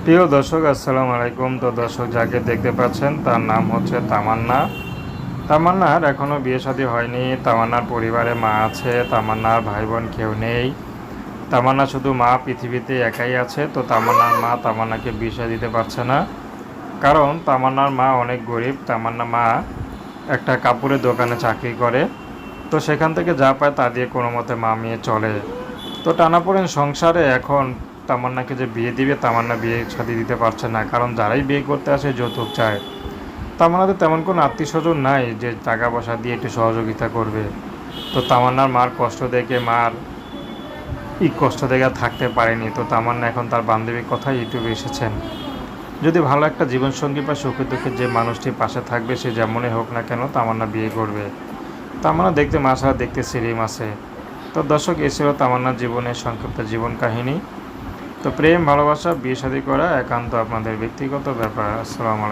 প্রিয় দর্শক, আসসালামু আলাইকুম। তো দর্শক, যাকে দেখতে পাচ্ছেন তার নাম হচ্ছে তামান্না। তামান্নার এখনও বিয়ে শাদী হয়নি। তামান্নার পরিবারে মা আছে, তামান্নার ভাই বোন কেউ নেই। তামান্না শুধু মা পৃথিবীতে একাই আছে। তো তামান্নার মা তামান্নাকে বিয়ে শাদী দিতে পারছে না, কারণ তামান্নার মা অনেক গরিব। তামান্নার মা একটা কাপড়ের দোকানে চাকরি করে, তো সেখান থেকে যা পায় তা দিয়ে কোনো মতে মা মেয়ে চলে। তো টানাপোড়েন সংসারে এখন তামান্নাকে যে বিয়ে দিবে, তামান্না বিয়ে শাদী দিতে পারছে না, কারণ যারাই বিয়ে করতে আসে যৌতুক চায়। তামান্নাদের তেমন কোনো আত্মীয় স্বজন নাই যে টাকা পয়সা দিয়ে একটু সহযোগিতা করবে। তো তামান্নার মার কষ্ট দেখে, মার কষ্ট দেখে থাকতে পারেনি। তো তামান্না এখন তার বান্ধবীর কথা ইউটিউবে এসেছেন। যদি ভালো একটা জীবনসঙ্গী বা সুখে দুঃখে যে মানুষটি পাশে থাকবে, সে যেমনই হোক না কেন, তামান্না বিয়ে করবে। তামান্না দেখতে মাশাআল্লাহ, দেখতে সিরিম আছে। তো দর্শক, এ ছিল তামান্নার জীবনের সংক্ষিপ্ত জীবন কাহিনী। তো প্রেম, ভালোবাসা, বিয়ে শাদী করা একান্ত আপনাদের ব্যক্তিগত ব্যাপার। আসসালামু আলাইকুম।